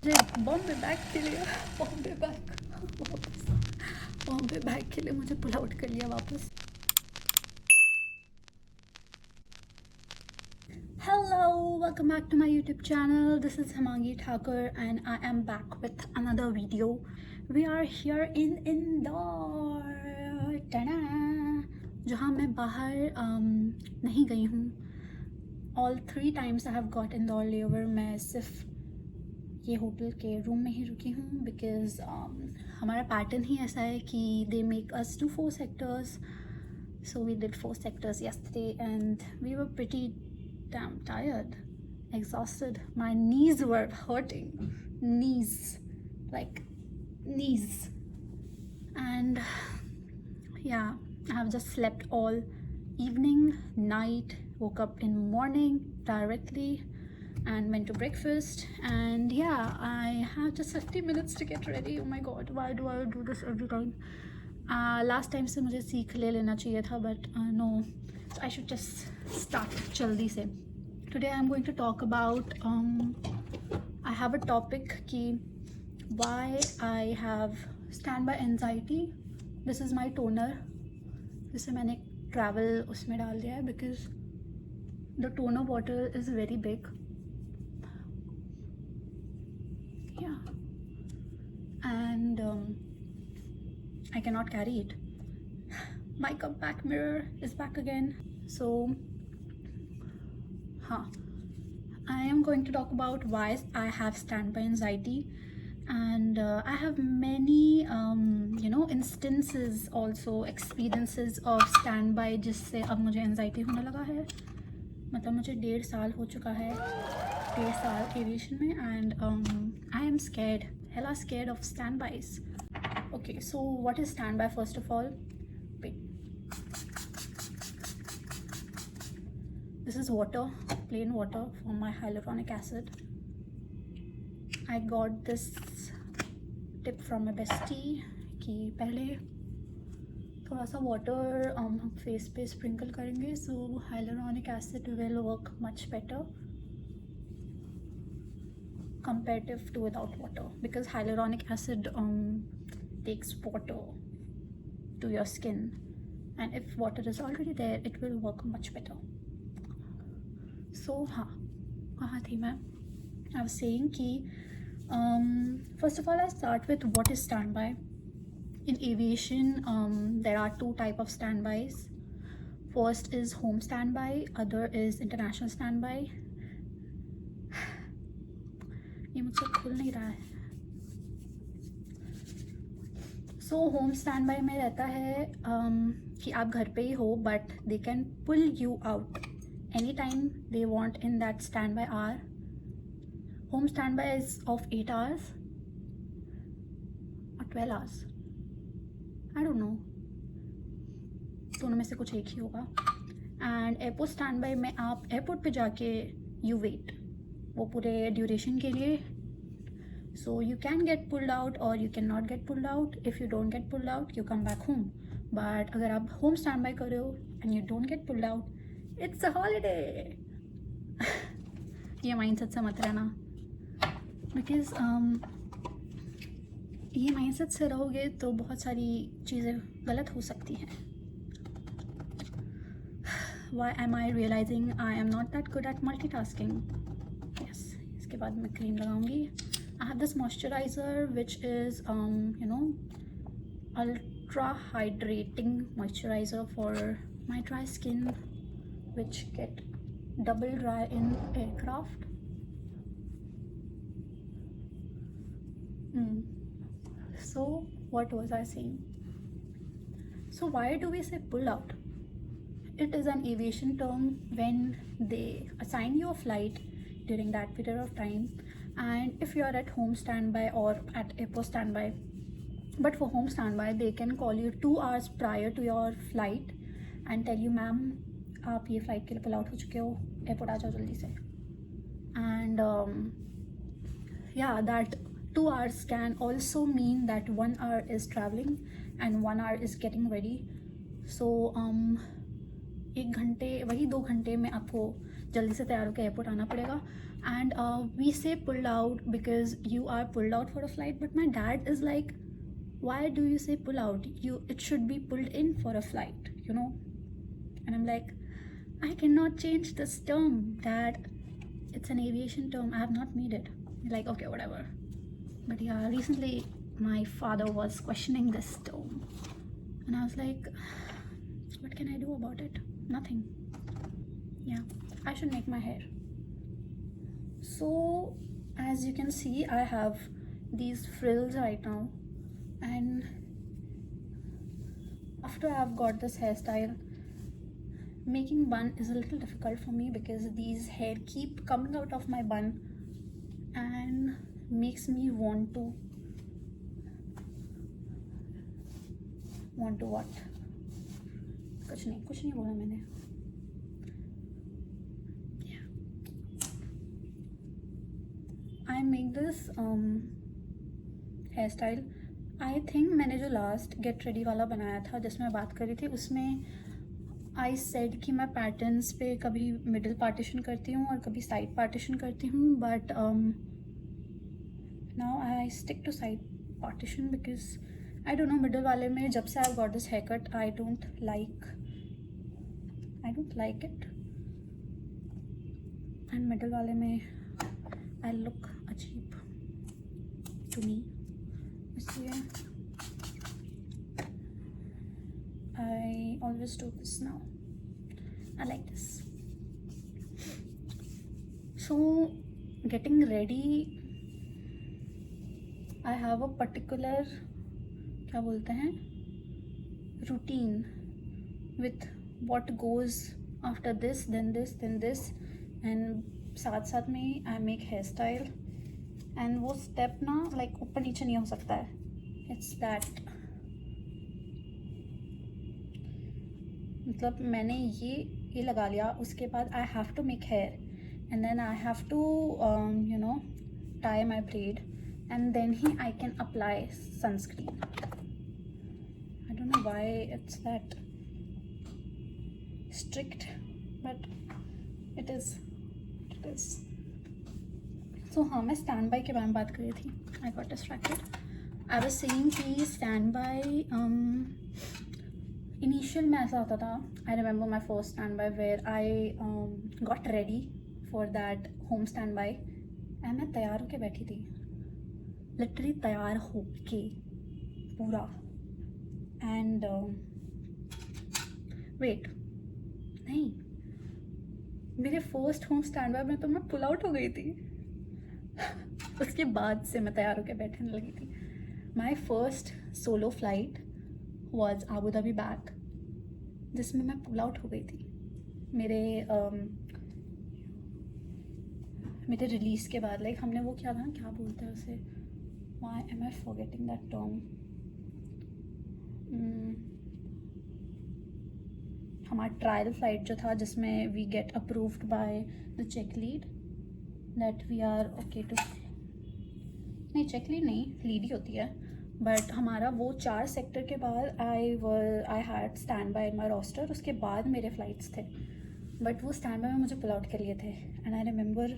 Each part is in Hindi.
मुझे बॉम्बे बैग के लिए बॉम्बे बैग वापस बॉम्बे बैग के लिए मुझे पुल आउट कर लिया वापस. Hello, welcome back to my YouTube channel. This is Himangi Thakur and I am back with another video. We are here in Indore, जहाँ मैं बाहर नहीं गई हूँ. All 3 times I have got Indore layover. मैं सिर्फ ये होटल के रूम में ही रुकी हूँ बिकॉज हमारा पैटर्न ही ऐसा है कि they make us do 4 sectors. So we did 4 sectors yesterday and we were pretty damn tired, exhausted. My knees were hurting. Knees. Like knees. And yeah, I have just slept all evening, night, woke up in morning directly and went to breakfast. And yeah, I have just 50 minutes to get ready. Oh my god, why do I do this every time? Last time से मुझे सीख ले लेना चाहिए था, but no, so I should just start जल्दी से. Today I'm going to talk about I have a topic कि why I have standby anxiety. This is my toner, जिसे मैंने travel उसमें डाल दिया है because the toner bottle is very big. Yeah, and I cannot carry it. My compact mirror is back again. So I am going to talk about why I have standby anxiety. And I have many instances, also experiences of standby जिससे अब मुझे anxiety होने लगा है. मतलब मुझे 1.5 साल हो चुका है, 1.5 साल एविएशन में. And I am scared, hella scared of standbys. Okay, so what is standby first of all? Wait. This is water, plain water from my hyaluronic acid. I got this tip from my bestie कि पहले थोड़ा सा वाटर हम फेस पे स्प्रिंकल करेंगे so hyaluronic acid will work much better comparative to without water, because hyaluronic acid takes water to your skin, and if water is already there it will work much better. So कहाँ थी मैं? I was saying कि first of all I start with what is standby. In aviation there are 2 type of standbys. First is home standby, other is international standby. ये मुझसे खुल नहीं रहा है. So home standby में रहता है कि आप घर पे ही हो but they can pull you out anytime they want in that standby hour. Home standby is of 8 hours or 12 hours. I don't know. दोनों में से कुछ एक ही होगा. And airport standby में आप airport पे जाके you wait वो पूरे duration के लिए. So you can get pulled out or you cannot get pulled out. If you don't get pulled out, you come back home. But अगर आप home standby कर रहे हो and you don't get pulled out, it's a holiday. ये mindset से मत रहना, because ये mindset से रहोगे तो बहुत सारी चीज़ें गलत हो सकती हैं. Why am I realizing I am not that good at multitasking? Yes, इसके बाद मैं क्रीम लगाऊंगी. I have this moisturizer which is ultra hydrating moisturizer for my dry skin, which get double dry in aircraft. So what was I saying? So why do we say pull out? It is an aviation term when they assign you a flight during that period of time, and if you are at home standby or at airport standby. But for home standby they can call you 2 hours prior to your flight and tell you, ma'am आप ये फ्लाइट के लिए पुल आउट हो चुके हो, एयरपोर्ट आ जाओ जल्दी से. And yeah, that 2 hours can also mean that 1 hour is traveling and 1 hour is getting ready. So 1 घंटे, वही 2 घंटे में आपको जल्दी से तैयार होकर एयरपोर्ट आना पड़ेगा. and we say pulled out because you are pulled out for a flight, but my dad is like, why do you say pull out? It should be pulled in for a flight, you know. And I'm like, I cannot change this term, Dad. It's an aviation term. I have not made it. Like, okay, whatever. But yeah, recently my father was questioning this term, and I was like, what can I do about it? Nothing. Yeah, I should make my hair. So as you can see, I have these frills right now, and after I've got this hairstyle, making bun is a little difficult for me because these hair keep coming out of my bun and makes me want to what? कुछ नहीं बोला मैंने. Yeah. I make this hairstyle. I think मैंने जो लास्ट गेट रेडी वाला बनाया था जिसमें मैं बात करी थी, उसमें आई सेड कि मैं पैटर्न्स पे कभी मिडिल पार्टीशन करती हूँ और कभी साइड पार्टीशन करती हूँ, but now I stick to side partition because I don't know, middle वाले में जब से I got this hair cut I don't like it, and middle वाले में आई लुक अजीब टू मी, इसलिए I always do this now. I like this. So getting ready, I have a particular, क्या बोलते हैं, routine with what goes after this, then this, then this, and साथ साथ में I make hairstyle, and वो step ना like ऊपर नीचे नहीं हो सकता है. It's that, मतलब मैंने ये लगा लिया, उसके बाद I have to make hair and then I have to you know tie my braid and then ही I can apply sunscreen. I don't know why it's that strict, but it is. So हाँ, मैं स्टैंड बाय के बारे में बात कर रही थी. I got distracted. I was saying कि स्टैंड बाय इनिशियल में ऐसा होता था. I remember my first stand by where I got ready for that home stand by, and मैं तैयार होके बैठी थी, लिटरली तैयार होके पूरा. एंड वेट, नहीं, मेरे फर्स्ट होम स्टैंड बाय में तो मैं पुल आउट हो गई थी. उसके बाद से मैं तैयार होके बैठने लगी थी. My first solo flight was Abu Dhabi back, जिसमें मैं पुल आउट हो गई थी. मेरे रिलीज़ के बाद, लाइक हमने वो किया था ना, क्या बोलते हैं उसे, why am I forgetting that term. हमारा ट्रायल फ्लाइट जो था जिसमें we get approved by the check lead that we are okay to, नहीं चेक लीड नहीं, लीड ही होती है, बट हमारा वो 4 सेक्टर के बाद I had stand by in my roster. उसके बाद मेरे फ्लाइट्स थे, बट वो स्टैंड बाय में मुझे पुल आउट कर लिए थे. And I remember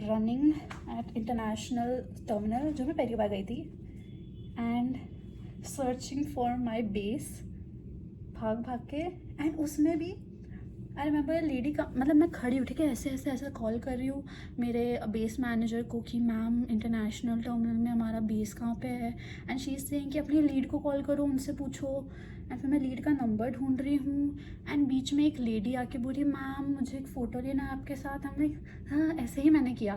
running at international terminal, जो मैं पहली बार गई थी, and searching for my base, भाग के. एंड उसमें भी आई रिमेंबर लेडी का, मतलब मैं खड़ी उठी के ऐसे कॉल कर रही हूँ मेरे बेस मैनेजर को कि मैम इंटरनेशनल टर्मिनल में हमारा बेस कहाँ पे है, एंड शी इज़ सेइंग कि अपनी लीड को कॉल करो, उनसे पूछो. एंड फिर मैं लीड का नंबर ढूंढ रही हूँ, एंड बीच में एक लेडी आके बोली, मैम मुझे एक फ़ोटो लेना है आपके साथ. हमने हाँ, ऐसे ही मैंने किया.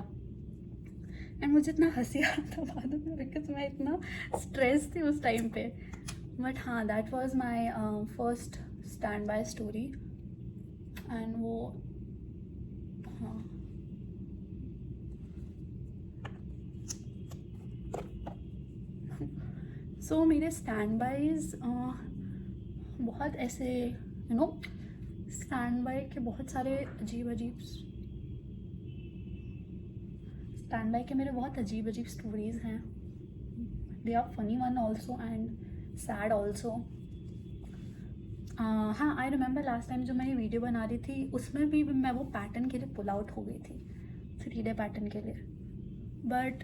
एंड मुझे इतना हंसी आ रहा था बाद में बिकॉज मैं इतना स्ट्रेस थी उस टाइम पे. बट हाँ, that was my first stand bye story. And वो हाँ, सो मेरे स्टैंड बाइज बहुत ऐसे, यू नो, स्टैंड बाय के बहुत सारे अजीब स्टैंड बाय के मेरे बहुत अजीब स्टोरीज़ हैं. They are funny one also and sad also. हाँ, आई रिमेंबर लास्ट टाइम जो मैं ये वीडियो बना रही थी उसमें भी मैं वो पैटर्न के लिए पुल आउट हो गई थी. 3 डे पैटर्न के लिए, बट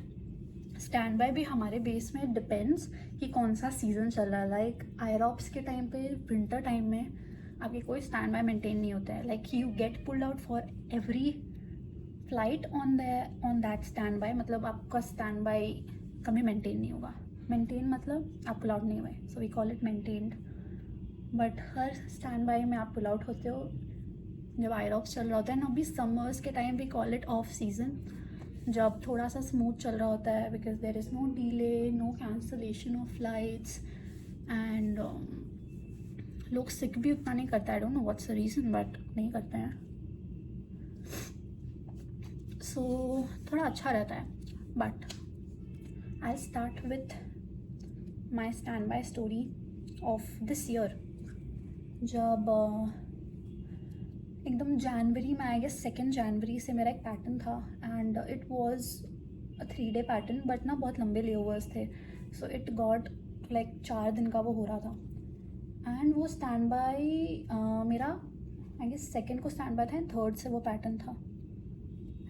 स्टैंड बाय भी हमारे बेस में डिपेंड्स कि कौन सा सीज़न चल रहा है। लाइक आयरॉप्स के टाइम पे, विंटर टाइम में आपके कोई स्टैंड बाय मेंटेन नहीं होता है। Like you get pulled out for every flight on that stand by, मतलब आपका स्टैंड बाय कभी मेंटेन नहीं होगा। मेंटेन मतलब आप पुल आउट नहीं हुए, so we call it maintained. But हर स्टैंड बाय में आप पुल आउट होते हो जब आयरॉप्स चल रहा होता है ना। अभी समर्स के time we call it off season, जब थोड़ा सा स्मूथ चल रहा होता है, because there is no delay, no cancellation of flights, and लोग सिक भी उतना नहीं करता। I don't know what's the reason, but नहीं करते हैं, सो थोड़ा अच्छा रहता है। But I start with my stand bye story of this year, जब एकदम जनवरी में, आई गेस 2 जनवरी से मेरा एक पैटर्न था, and it was a 3 day pattern, but ना बहुत लंबे लेओवर्स थे, सो इट गॉट लाइक 4 दिन का वो हो रहा था। एंड वो स्टैंड बाय मेरा आई गेस 2nd को स्टैंड बाय था, एंड 3rd से वो पैटर्न था।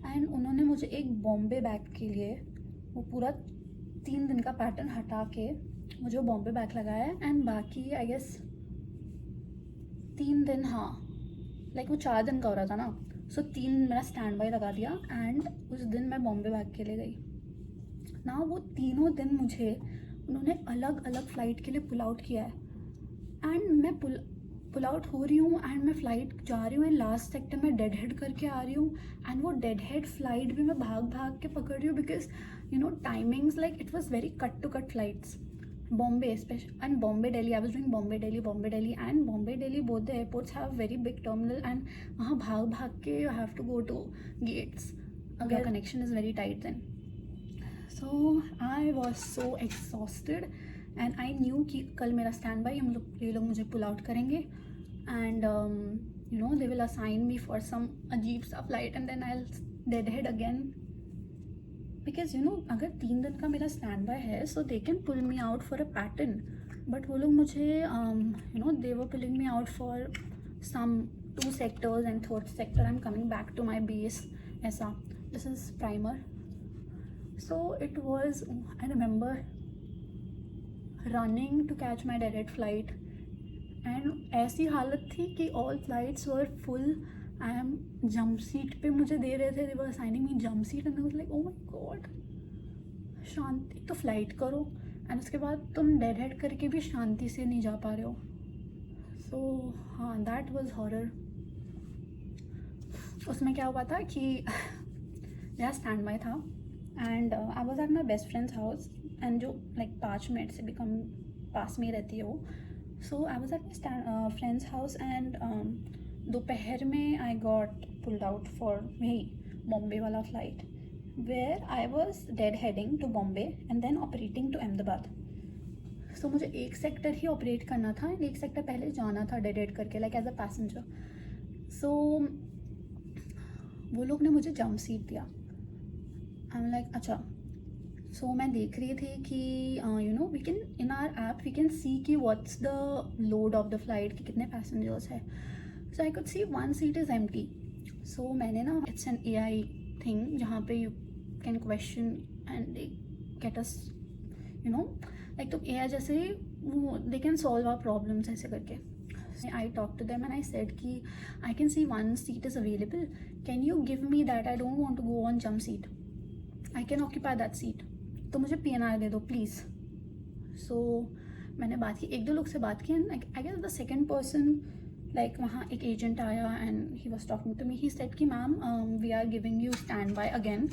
एंड उन्होंने मुझे एक बॉम्बे बैग के लिए वो पूरा 3 दिन का पैटर्न हटा के मुझे वो बॉम्बे बैग लगाया है, एंड बाकी आई गेस 3 दिन, हाँ लाइक वो 4 दिन का हो रहा था ना, सो 3 मेरा स्टैंड बाय लगा दिया, एंड उस दिन मैं बॉम्बे बैग के लिए गई ना। वो तीनों दिन मुझे उन्होंने अलग अलग फ़्लाइट के लिए पुल आउट किया है, एंड मैं पुल आउट हो रही हूँ, एंड मैं फ़्लाइट जा रही हूँ, एंड लास्ट सेक्टर में डेड हेड करके आ रही हूँ, एंड वो डेड हेड फ्लाइट भी मैं भाग भाग के पकड़ रही हूँ, because you know timings, like it was very cut to cut flights. Bombay especially, and Bombay Delhi, I was doing Bombay Delhi, and Bombay Delhi, both the airports have very big terminal, and वहाँ भाग भाग के you have to go to gates अगर connection is very tight then. So I was so exhausted, and I knew कि कल मेरा stand by ये लोग मुझे pull out करेंगे, and you know they will assign me for some अजीब सा flight, and then I'll deadhead again. Because you know अगर 3 दिन का मेरा स्टैंड बाय है, so they can pull me out for a pattern, but वो लोग मुझे you know they were pulling me out for some 2 sectors, and 3rd sector I am coming back to my base, ऐसा। This is primer, so it was, I remember running to catch my direct flight, and ऐसी हालत थी कि all flights were full. I am jump seat पे मुझे दे रहे थे, they were assigning me jump seat, and I was like oh my god, शांति तो फ्लाइट करो, एंड उसके बाद तुम डेड हेड करके भी शांति से नहीं जा पा रहे हो। सो हाँ, दैट वाज हॉरर। उसमें क्या हुआ था कि मेरा स्टैंड बाय था, and I was at my best friend's house, and जो लाइक 5 मिनट से भी कम पास में रहती है वो। So I was at my friend's house, and दोपहर में I got pulled out for वही बॉम्बे वाला flight, where I was deadheading to Bombay and then operating to Ahmedabad. सो मुझे एक सेक्टर ही ऑपरेट करना था, एंड एक सेक्टर पहले जाना था डेड हेड करके, लाइक एज अ पैसेंजर। सो वो लोग ने मुझे जंप सीट दिया। आई एम लाइक अच्छा। सो मैं देख रही थी कि you know we can in our app we can see कि what's the load of the flight, कि कितने पैसेंजर्स है। So I could see 1 seat is empty. So मैंने ना, इट्स एन AI थिंग जहाँ पे you can question and they get us, you know like तो AI जैसे वो they can solve our problems ऐसे करके। I talk to them and I said कि I can see 1 seat is available, can you give me that, I don't want to go on jump seat, I can occupy that seat, तो मुझे PNR दे दो प्लीज़। सो मैंने बात की, 1-2 लोग से बात की, and I guess the second person, like वहाँ एक एजेंट आया and he was talking to me, he said कि ma'am we are giving you standby again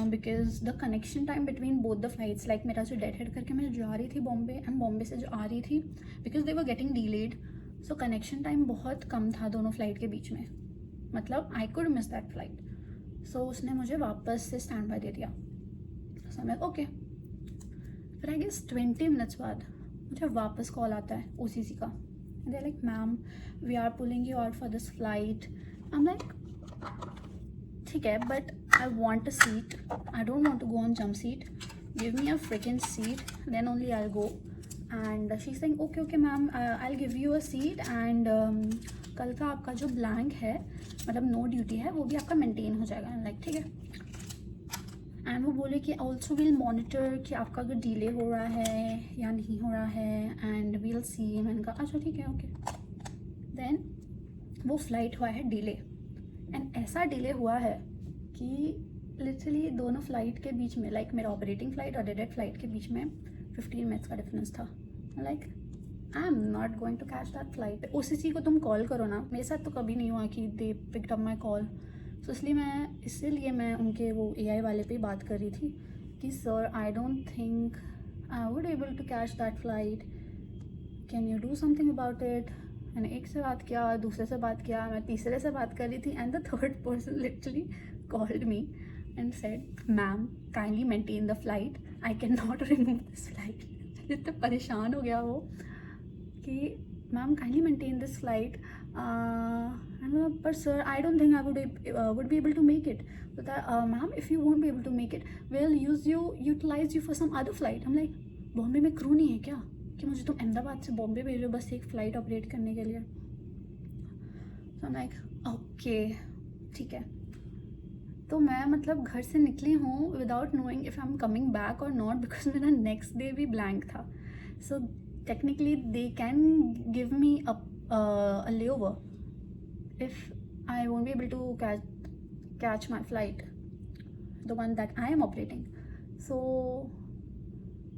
because the connection time between both the flights, like मेरा जो डेड हेड करके मैं जा रही थी बॉम्बे, एंड बॉम्बे से जो आ रही थी, because they were getting delayed, so connection time बहुत कम था दोनों फ्लाइट के बीच में, मतलब I could miss that flight. So उसने मुझे वापस से स्टैंड बाय दे दिया। सो मैं ओके। फिर आई गेस 20 मिनट्स बाद मुझे वापस कॉल आता है OCC का, they're like ma'am we are pulling you out for this flight. I'm like ठीक है, but I want a seat, I don't want to go on jump seat, give me a freaking seat then only I'll go. And she's saying okay ma'am, I'll give you a seat, and कल का आपका जो ब्लैंक है मतलब नो ड्यूटी है वो भी आपका मेंटेन हो जाएगा। लाइक ठीक है। एंड वो बोले कि ऑल्सो विल मॉनिटर कि आपका अगर डिले हो रहा है या नहीं हो रहा है एंड वील सी। मैंने कहा अच्छा ठीक है ओके। देन वो फ्लाइट हुआ है डिले एंड ऐसा डिले हुआ है कि लिटरली दोनों फ्लाइट के बीच में लाइक मेरा ऑपरेटिंग फ़्लाइट और डायरेक्ट फ़्लाइट के बीच में 15 मिनट्स का डिफरेंस था। Like I am not going to catch that flight. OCC को तुम कॉल करो ना, मेरे साथ तो कभी नहीं हुआ कि they picked up my call. So इसीलिए मैं उनके वो AI वाले पे बात कर रही थी कि sir I don't think I would able to catch that flight, can you do something about it. मैंने एक से बात किया, दूसरे से बात किया, मैं तीसरे से बात कर रही थी and the third person literally called me and said, "Ma'am, kindly maintain the flight. I cannot remove this flight." इतना परेशान हो गया वो कि ma'am kindly maintain this flight. पर sir I don't think I would be able to make it. Ma'am if you won't be able to make it will utilize you for some other flight. हम लाइक बॉम्बे में क्रू नहीं है क्या कि मुझे तुम अहमदाबाद से बॉम्बे भेजो बस एक फ़्लाइट ऑपरेट करने के लिए। सो लाइक ओके ठीक है। तो मैं मतलब घर से निकली हूँ without knowing if I am coming back और नॉट, बिकॉज मेरा नेक्स्ट डे भी ब्लैंक था। So technically they can give me a layover if I won't be able to catch my flight the one that I am operating. So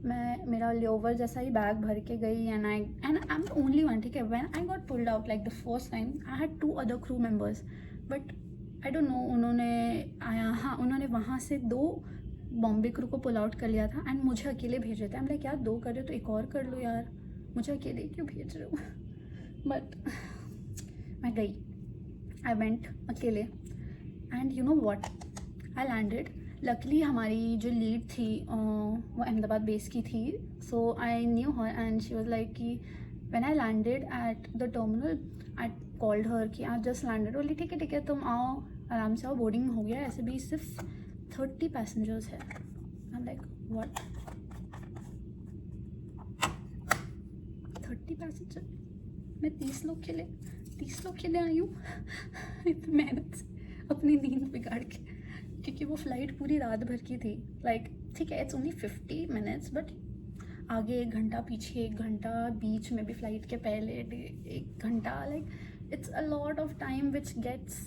मैं मेरा लेओवर जैसा ही बैग भर के गई and I am only one. ठीक है। When I got pulled out like the first time I had 2 other crew members but I don't no उन्होंने वहाँ से 2 बॉम्बे क्रू को पुल आउट कर लिया था एंड मुझे अकेले भेज रहे थे। हम लाइक यार 2 कर रहे हो तो एक और कर लो यार, मुझे अकेले क्यों भेज रहे हो। बट मैं गई, आई वेंट अकेले and you know what, I landed. Luckily हमारी जो लीड थी वो अहमदाबाद बेस की थी। So I knew her and she was like कि when I landed at the terminal I called her कि आज जस्ट लैंडेड। बोली ठीक है तुम आओ आराम से आओ, बोर्डिंग हो गया, ऐसे भी सिर्फ 30 पैसेंजर्स है। आई लाइक व्हाट 30 पैसेंजर, मैं 30 लोग के लिए आई हूँ इतनी मेहनत से अपनी नींद बिगाड़ के, क्योंकि वो फ़्लाइट पूरी रात भर की थी। लाइक ठीक है इट्स ओनली 50 मिनट्स बट आगे 1 घंटा, पीछे 1 घंटा, बीच में भी फ़्लाइट के पहले 1 घंटा। Like it's a lot of time which gets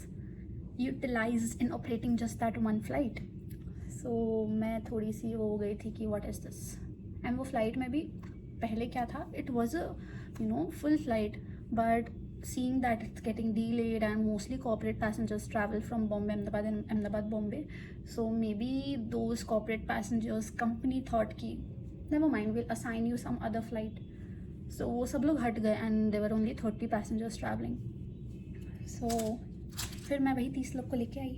utilized in operating just that one flight. So मैं थोड़ी सी वो हो गई थी कि what is this। and वो फ्लाइट में भी पहले क्या था, it was a full flight but seeing that it's getting delayed and mostly corporate passengers travel from Bombay Ahmedabad and Ahmedabad Bombay, so maybe those corporate passengers company thought कि never mind we'll assign you some other flight। so वो सब लोग हट गए and there were only 30 passengers traveling। so फिर मैं वही 30 लोग को लेके आई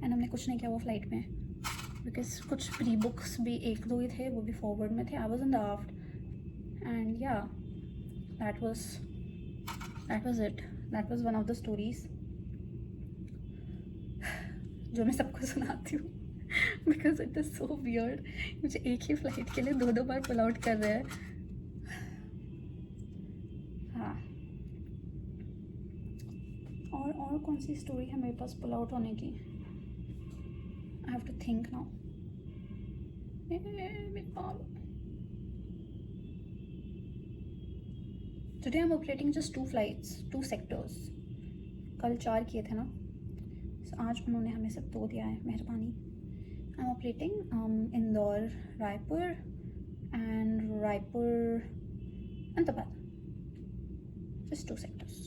एंड हमने कुछ नहीं किया वो फ्लाइट में, बिकॉज कुछ प्री बुक्स भी 1-2 ही थे, वो भी फॉरवर्ड में थे। I was in the aft and या that was it. That was one of the stories जो मैं सबको सुनाती हूँ because it is so weird. मुझे एक ही फ्लाइट के लिए 2 बार पुल आउट कर रहे हैं। हाँ, और कौन सी स्टोरी है मेरे पास पुल आउट होने की। I have to think now. Today I am operating just 2 flights 2 sectors. कल 4 किए थे ना, so आज उन्होंने हमें सब 2 दिया है, मेहरबानी। आई am operating Indore Raipur and Raipur Ahmedabad, just 2 sectors.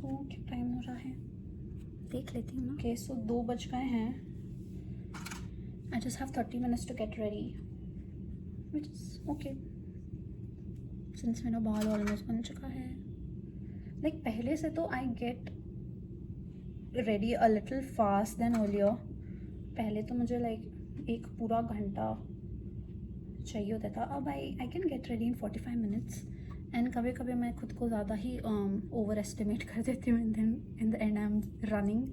क्या टाइम हो रहा है देख लेती हूँ ना। ओके सो 2 बज गए हैं। I just have 30 minutes to get ready which is okay since मेरा बाल ऑलमोस्ट बन चुका है। लाइक पहले से तो I get ready a little fast then earlier. पहले तो मुझे लाइक 1 पूरा घंटा चाहिए होता था, अब I can get ready in 45 minutes. And कभी कभी मैं खुद को ज़्यादा ही ओवर एस्टिमेट कर देती हूँ। In the end I am running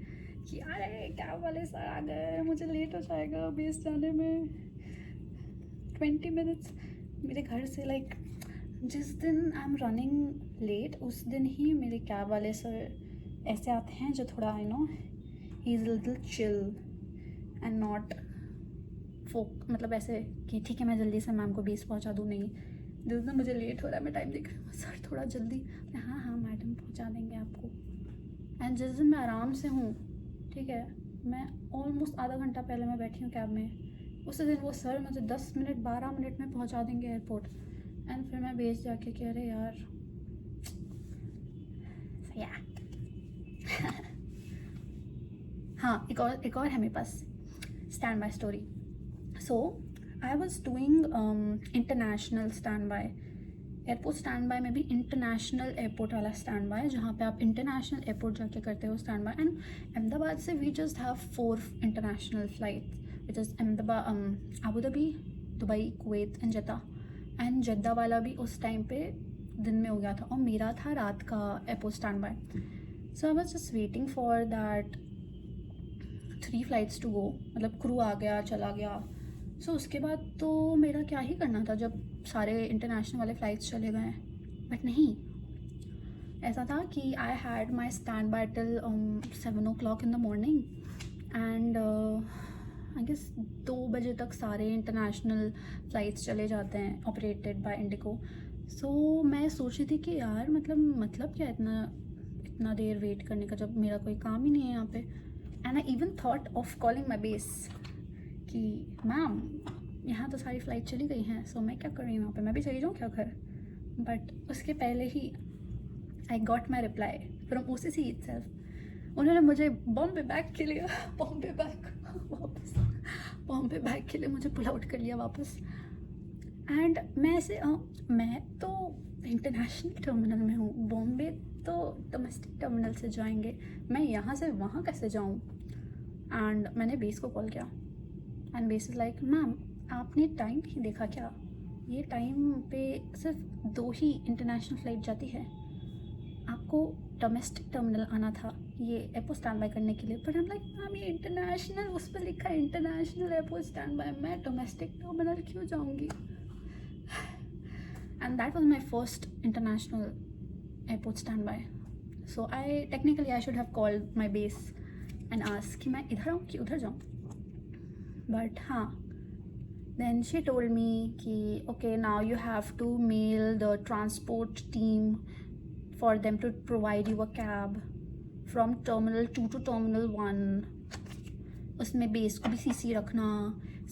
कि अरे कैब वाले सर आ गए, मुझे लेट हो जाएगा बेस जाने में। 20 मिनट्स मेरे घर से। लाइक जिस दिन आई एम रनिंग लेट उस दिन ही मेरे कैब वाले सर ऐसे आते हैं जो थोड़ा I know he is little chill and not folk, मतलब ऐसे कि ठीक है मैं जल्दी से मैम को 20 पहुंचा दूँ। नहीं, जिस दिन मुझे लेट हो रहा है मैं टाइम देख रही हूँ, सर थोड़ा जल्दी, हाँ हाँ मैडम पहुंचा देंगे आपको। एंड जिस दिन मैं आराम से हूँ, ठीक है, मैं ऑलमोस्ट आधा घंटा पहले मैं बैठी हूँ कैब में, उसी दिन वो सर मुझे 10 मिनट 12 मिनट में पहुंचा देंगे एयरपोर्ट। एंड फिर मैं बेच जाके कह रहे यार हाँ, एक और है मेरे पास stand by story. So I was doing international standby, airport stand by में भी इंटरनेशनल एयरपोर्ट वाला स्टैंड बाय, जहाँ पे आप इंटरनेशनल एयरपोर्ट जाके करते हो स्टैंड बाय। एंड अहमदाबाद से we just have 4 international flight which is Ahmedabad, Abu Dhabi, Dubai, Kuwait and Jeddah. And Jeddah वाला भी उस टाइम पे दिन में हो गया था और मेरा था रात का airport stand by. So I was just waiting for that 3 flights to go, मतलब क्रू आ गया चला गया। सो उसके बाद तो मेरा क्या ही करना था जब सारे इंटरनेशनल वाले फ़्लाइट्स चले गए। बट नहीं, ऐसा था कि I had my stand by till 7 o'clock in the morning and I guess 2 बजे तक सारे इंटरनेशनल फ़्लाइट्स चले जाते हैं ऑपरेटेड बाय इंडिगो। सो मैं सोच रही थी कि यार मतलब क्या इतना देर वेट करने का जब मेरा कोई काम ही नहीं है यहाँ पे। And I even thought of calling my base कि मैम यहाँ तो सारी फ़्लाइट चली गई हैं, सो मैं क्या कर रही हूँ यहाँ पे, मैं भी चली जाऊँ क्या घर। बट उसके पहले ही I got my reply from OCC itself. उन्होंने मुझे बॉम्बे बैक के लिए बॉम्बे बैक के लिए मुझे पुल आउट कर लिया वापस। एंड मैं तो इंटरनेशनल टर्मिनल में हूँ, बॉम्बे तो डोमेस्टिक टर्मिनल से जाएंगे, मैं यहाँ से वहाँ कैसे जाऊँ। एंड मैंने बेस को कॉल किया and base is like ma'am आपने टाइम नहीं देखा क्या, ये टाइम पे सिर्फ 2 ही इंटरनेशनल फ़्लाइट जाती है, आपको डोमेस्टिक टर्मिनल आना था ये एयरपोर्ट स्टैंड बाय करने के लिए। But I am like ma'am ये इंटरनेशनल, उस पर लिखा है इंटरनेशनल एयरपोर्ट स्टैंड बाय, मैं डोमेस्टिक टर्मिनल क्यों जाऊँगी। And that was my first international airport stand by. So I should have called my base and ask कि मैं इधर आऊँ कि उधर जाऊँ। बट हाँ, then she told me कि okay now you have to mail the transport team for them to provide you a cab from terminal 2 to terminal 1, उसमें बेस को भी CC रखना।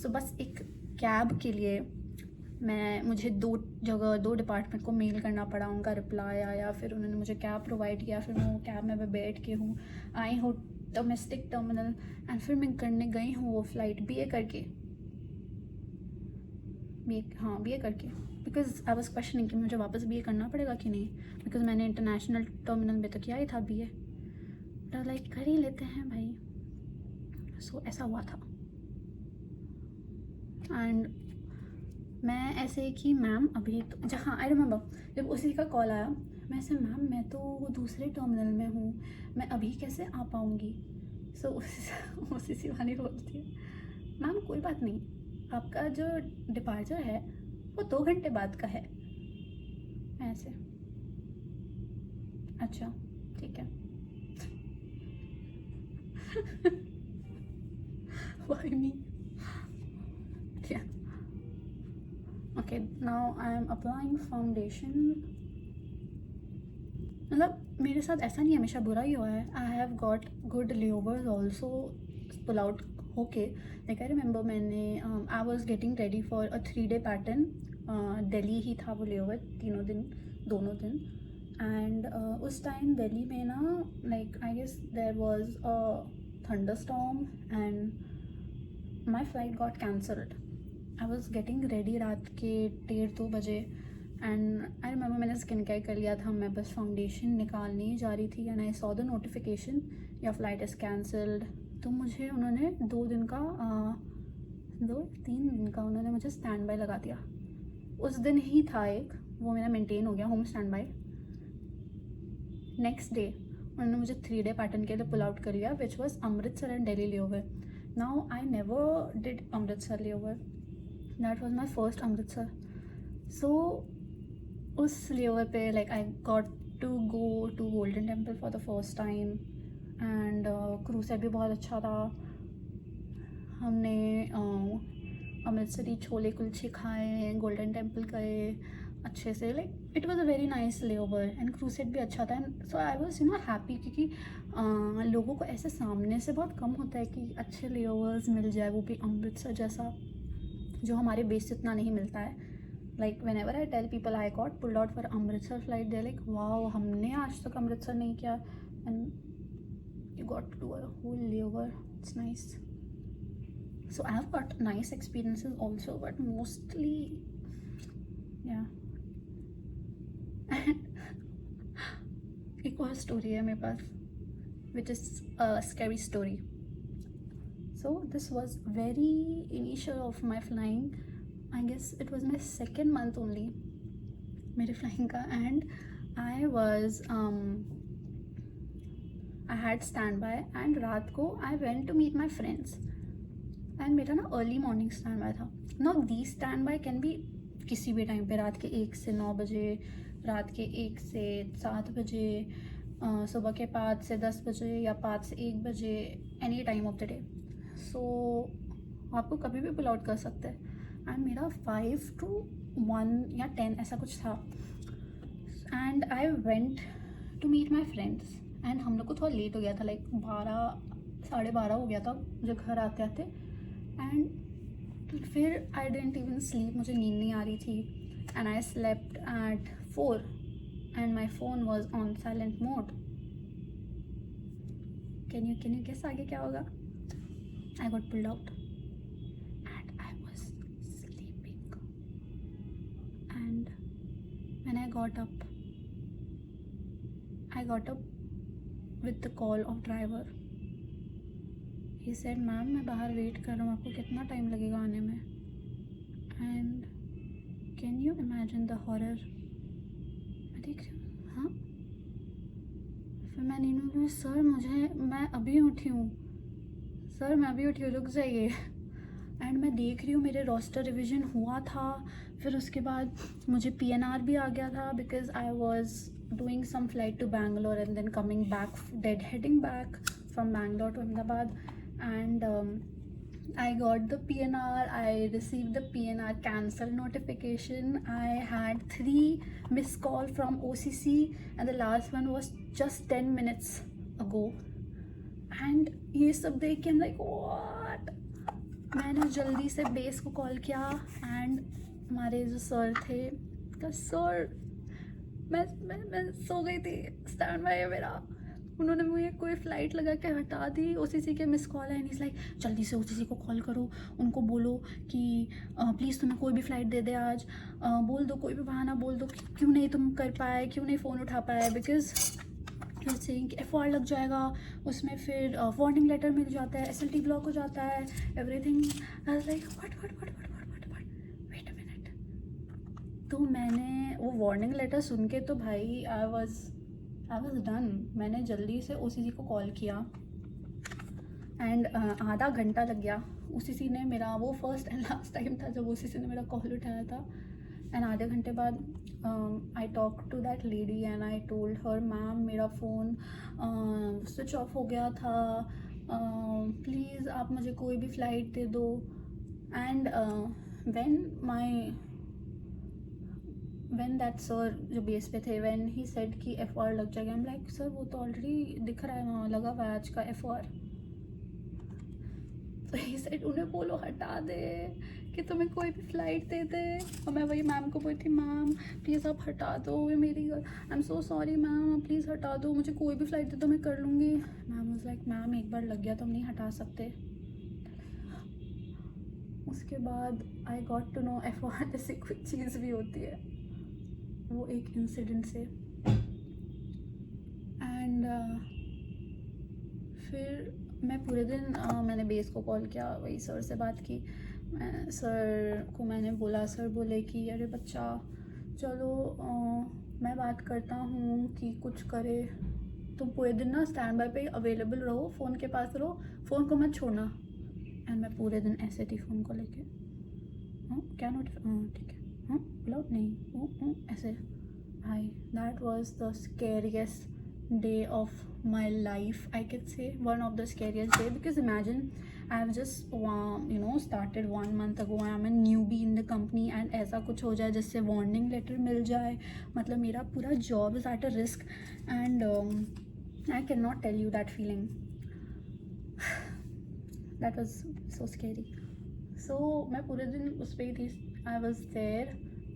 सो बस एक कैब के लिए मुझे 2 डिपार्टमेंट को मेल करना पड़ा, उनका रिप्लाई आया, फिर उन्होंने मुझे कैब प्रोवाइड किया, फिर मैं वो कैब में बैठ के हूँ आई हूँ डोमेस्टिक टर्मिनल। एंड फिर मैं करने गई हूँ वो फ़्लाइट BA करके, BA करके, बिकॉज आई वॉज क्वेश्चनिंग कि मुझे वापस BA करना पड़ेगा कि नहीं, बिकॉज मैंने इंटरनेशनल टर्मिनल में तो किया ही था BA। तो लाइक कर ही लेते हैं भाई। सो ऐसा हुआ था। एंड मैं ऐसे कि मैम अभी तो जहाँ आई रिमेंबर जब उसी का कॉल आया, मैं ऐसे मैम मैं तो दूसरे टर्मिनल में हूँ, मैं अभी कैसे आ पाऊँगी। सो OCC वाली बोलती है मैम कोई बात नहीं, आपका जो डिपार्चर है वो 2 घंटे बाद का है। ऐसे अच्छा ठीक है। Why me? Yeah. Okay, now I am applying foundation. मतलब मेरे साथ ऐसा नहीं हमेशा बुरा ही हुआ है। I have got good layovers also pull out होके। लाइक आई रिमेंबर मैंने I was getting ready for a 3-day pattern, Delhi ही था वो लेओवर दोनों दिन। एंड उस टाइम दिल्ली में ना like I guess there was a thunderstorm and my flight got cancelled. I was getting ready रात के 1:30-2 बजे एंड आई रिमेंबर मैंने स्किन केयर कर लिया था, मैं बस फाउंडेशन निकालने ही जा रही थी and I saw the notification your flight is cancelled. तो मुझे उन्होंने 3 दिन का उन्होंने मुझे स्टैंड बाय लगा दिया। उस दिन ही था एक, वो मेरा मेंटेन हो गया home stand bye. Next day उन्होंने मुझे 3-day पैटर्न के लिए पुल आउट कर लिया which was Amritsar and Delhi layover. Now I never did Amritsar layover that was my first Amritsar. So उस लेवर पे like I got to go to Golden Temple for the first time and crews set भी बहुत अच्छा था. हमने अमृतसरी छोले कुलचे खाए, गोल्डन टेम्पल गए अच्छे से. Like it was a very nice layover and crews set भी अच्छा था. And so I was happy क्योंकि लोगों को ऐसे सामने से बहुत कम होता है कि अच्छे लेओवर्स मिल जाए, वो भी अमृतसर जैसा जो हमारे बेस से इतना नहीं मिलता है. Like whenever I tell people I got pulled out for Amritsar flight, they like wow, हमने आज तक अमृतसर नहीं किया. And you got to do a whole layover, it's nice. So I have got nice experiences also, but mostly, yeah. एक और story है मेरे पास, which is a scary story. So this was very initial of my flying. I guess it was my second month only, मेरे flying का, and I had standby, and रात को I went to meet my friends. And मेरा ना अर्ली मॉर्निंग स्टैंड बाय था. Now the stand by can be किसी भी टाइम पे, रात के 1 से 9 बजे, रात के 1 से 7 बजे, सुबह के 5 से 10 बजे या 5 से 1 बजे, any time of the day. So आपको कभी भी पुल आउट कर सकते हैं. एंड मेरा 5 to 1 या 10 ऐसा कुछ था. And I went to meet my friends and हम लोग को थोड़ा लेट हो गया था, लाइक 12-12:30 हो गया था मुझे घर आते आते. एंड फिर आई डेंट इवन स्लीप, मुझे नींद नहीं आ रही थी. And I slept at 4 and my phone was on silent mode. Can you guess आगे क्या होगा? I got pulled out and I was sleeping. And when I got up with the call of driver. He said, ma'am मैं बाहर वेट कर रहा हूँ, आपको कितना टाइम लगेगा आने में? And can you imagine the horror? मैं देख रही हूँ, हाँ. फिर मैं नीनू बोली, सर मैं अभी उठी हूँ, रुक जाइए. एंड मैं देख रही हूँ मेरे रोस्टर रिविज़न हुआ था. फिर उसके बाद मुझे PNR भी आ गया था because I was doing some flight to Bangalore and then coming back, heading back from Bangalore to Ahmedabad. And I got the PNR, I received the PNR cancel notification. I had 3 missed call from OCC and the last one was just 10 minutes ago. And ये सब देख के I'm like what? मैंने जल्दी से बेस को कॉल किया एंड हमारे जो सर थे, का सर मैं सो गई थी, स्टैंड बाय है मेरा. उन्होंने मुझे कोई फ़्लाइट लगा के हटा दी, OCC के मिस कॉल है. एंड इज़ लाइक जल्दी से OCC को कॉल करो, उनको बोलो कि प्लीज़ तुम्हें कोई भी फ़्लाइट दे दे आज, बोल दो कोई भी बहाना बोल दो क्यों नहीं तुम कर पाए, क्यों नहीं फ़ोन उठा पाए, बिकॉज सेइंग FR लग जाएगा उसमें, फिर वार्निंग लेटर मिल जाता है, SLT ब्लॉक हो जाता है, everything. I was like what wait a minute. तो मैंने वो वार्निंग लेटर सुन के तो भाई आई वाज डन. मैंने जल्दी से OCC को कॉल किया एंड आधा घंटा लग गया. OCC ने मेरा, वो फर्स्ट एंड लास्ट टाइम था जब OCC ने मेरा कॉल उठाया था. एंड आधे घंटे बाद I talk to that lady and I told her, ma'am मेरा फ़ोन स्विच ऑफ हो गया था, प्लीज़ आप मुझे कोई भी फ़्लाइट दे दो. एंड when that sir जो बेस पे थे, when he said कि FR लग जाएगा, I'm like सर वो तो ऑलरेडी दिख रहा है वहाँ लगा हुआ है आज का FR. तो he said उन्हें बोलो हटा दे कि तुम्हें कोई भी फ़्लाइट दे दे. और मैं वही मैम को बोली थी, मैम प्लीज़ आप हटा दो, ये मेरी I am so sorry ma'am, आप प्लीज़ हटा दो, मुझे कोई भी फ़्लाइट दे दो मैं कर लूँगी. मैम वाज लाइक मैम एक बार लग गया तो हम नहीं हटा सकते. उसके बाद I got to know FR जैसी कुछ चीज़ भी होती है, वो एक इंसिडेंट से. एंड फिर मैं पूरे दिन मैंने बेस को कॉल किया, वही सर से बात की. सर को मैंने बोला, सर बोले कि अरे बच्चा चलो मैं बात करता हूँ कि कुछ करे, तुम पूरे दिन ना स्टैंड बाय पे अवेलेबल रहो, फ़ोन के पास रहो, फ़ोन को मत छोड़ना. एंड मैं पूरे दिन ऐसे थी फ़ोन को लेके. क्या नोट, ठीक है, पुल आउट नहीं, ऐसे। भाई that was the scariest day of my life, I could say one of the scariest day, because imagine I have just started 1 month ago, I am a newbie in the company, and ऐसा कुछ हो जाए जिससे warning letter मिल जाए, मतलब मेरा पूरा job is at a risk, and I cannot tell you that feeling. That was so scary. So मैं पूरे दिन उस पर ही थी, I was there,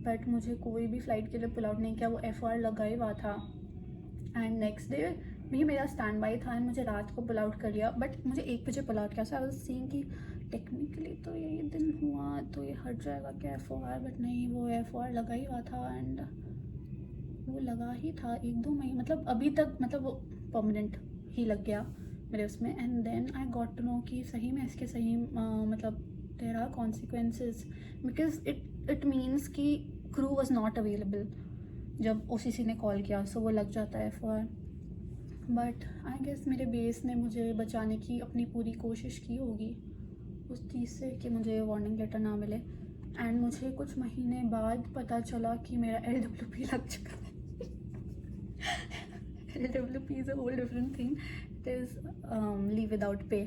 but मुझे कोई भी फ्लाइट के लिए पुल आउट नहीं किया, वो FR लगा ही हुआ था, एंड नेक्स्ट डे भी मेरा स्टैंड बाई था, एंड मुझे रात को पुल आउट कर लिया, बट मुझे 1 बजे पुल आउट किया। सो आई वाज सीइंग कि टेक्निकली तो ये दिन हुआ तो ये हट जाएगा क्या FOR, बट नहीं, वो FOR लगा ही हुआ था, एंड वो लगा ही था 1-2 महीने, मतलब अभी तक, मतलब वो परमानेंट ही लग गया मेरे उसमें। And then I got to know कि सही में इसके सही मतलब there are consequences, because it means कि क्रू वॉज नॉट अवेलेबल जब OCC ने कॉल किया, सो वो लग जाता है FOR। बट आई गेस मेरे बेस ने मुझे बचाने की अपनी पूरी कोशिश की होगी उस चीज़ से कि मुझे वार्निंग लेटर ना मिले, एंड मुझे कुछ महीने बाद पता चला कि मेरा LWP लग चुका है। LWP is a whole different thing, it is leave without pay,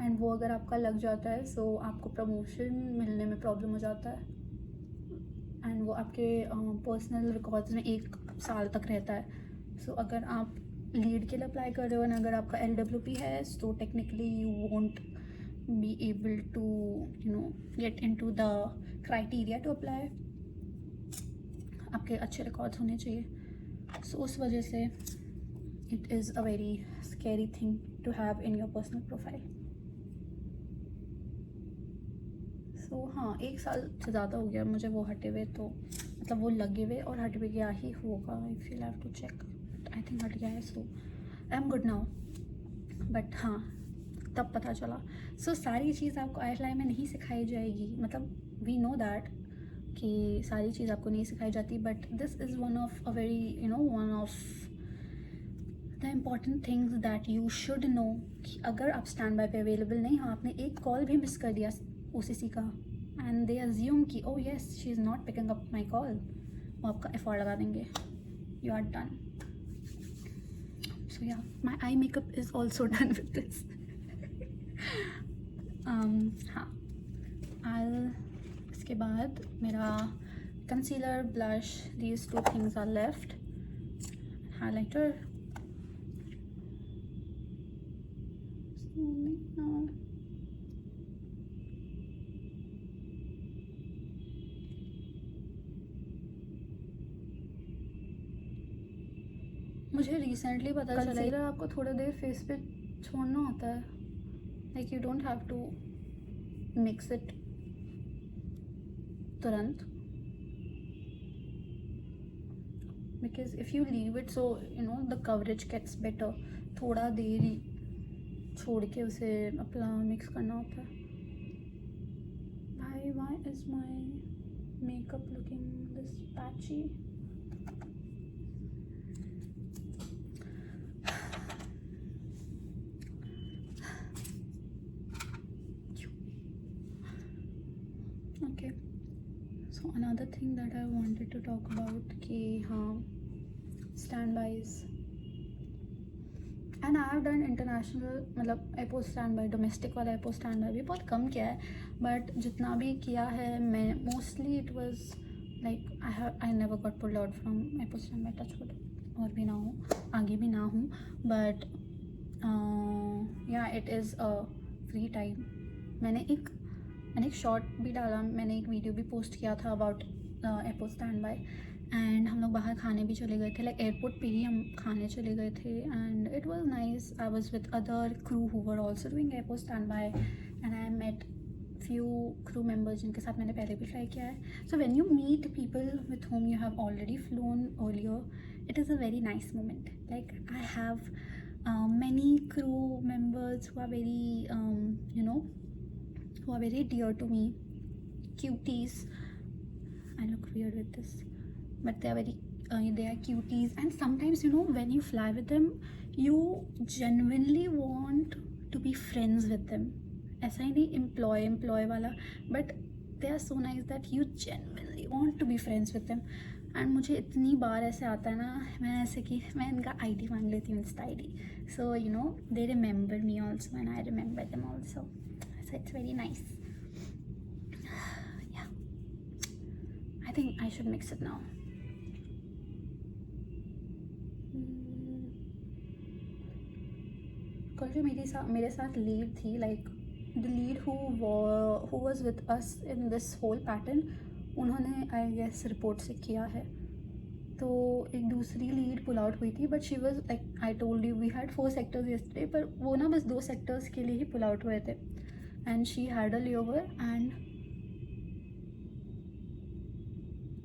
and वो अगर आपका लग जाता है सो आपको प्रमोशन मिलने में प्रॉब्लम हो जाता है, एंड वो आपके पर्सनल रिकॉर्ड्स में 1 साल तक रहता है। सो अगर आप लीड के लिए अप्लाई कर रहे हो, और अगर आपका LWP है, तो technically you won't be able to get into the criteria to apply, आपके अच्छे रिकॉर्ड्स होने चाहिए। सो उस वजह से it is a very scary thing to have in your personal profile. So हाँ, 1 साल से ज़्यादा हो गया मुझे वो हटे हुए, तो मतलब वो लगे हुए और हट भी गया ही होगा, if you have to check, I think हट गया है, so I am good now. But हाँ, तब पता चला। सो सारी चीज़ आपको IIT में नहीं सिखाई जाएगी, मतलब वी नो दैट कि सारी चीज़ आपको नहीं सिखाई जाती, but this is one of a very one of the important things that you should know, कि अगर आप स्टैंड बाय पे अवेलेबल नहीं हो, आपने एक कॉल भी मिस कर दिया OCC का, एंड दे अज्यूम कि oh yes she is not picking up my call, वो आपका FOR लगा देंगे, you are done. So yeah, my eye makeup is also done with this. हाँ, इसके बाद मेरा concealer, blush, these 2 things are left, highlighter, मुझे रिसेंटली पता चला कंसीलर आपको थोड़ा देर फेस पे छोड़ना होता है, like you don't have to mix it तुरंत, because if you leave it so the coverage gets better, थोड़ा देर ही छोड़ के उसे अपना मिक्स करना होता है। भाई why is my makeup looking this patchy? Okay, so another thing that I wanted to talk about कि हाँ, standbys, and I have done international, मतलब एयरपोर्ट स्टैंड बाय, डोमेस्टिक वाला एयरपोर्ट स्टैंड बाय भी बहुत कम किया है, बट जितना भी किया है मैं mostly it was like I never got pulled out from airport stand by, touch wood, और भी ना हो, आगे भी ना हूँ, बट या it is a free time. मैंने एक शॉर्ट भी डाला, मैंने एक वीडियो भी पोस्ट किया था about airport stand by, and हम लोग बाहर खाने भी चले गए थे, लाइक एयरपोर्ट पे ही हम खाने चले गए थे, and it was nice. I was with other crew who were also doing airport stand by, and I met few crew members जिनके साथ मैंने पहले भी ट्राई किया है। So when you meet people with whom you have already flown earlier, it is a very nice moment. Like I have many crew members who are very who are very dear to me, cuties. I look weird with this, but they are very they are cuties, and sometimes when you fly with them you genuinely want to be friends with them, ऐसा ही नहीं एम्प्लॉय वाला, but they are so nice that you genuinely want to be friends with them. And मुझे इतनी बार ऐसे आता है ना, मैं ऐसे कि मैं इनका आईडी मांग लेती हूँ, insta ID. So you know they remember me also and I remember them also. So it's very nice. Yeah I think I should mix it now. कल जो मेरे साथ लीड थी, like the lead who was with us in this whole pattern, उन्होंने आई गेस रिपोर्ट से किया है. तो एक दूसरी लीड पुल आउट हुई थी, but she was like I told you we had 4 sectors yesterday, पर वो ना बस 2 सेक्टर्स के लिए ही पुल आउट हुए थे. And she had a layover. And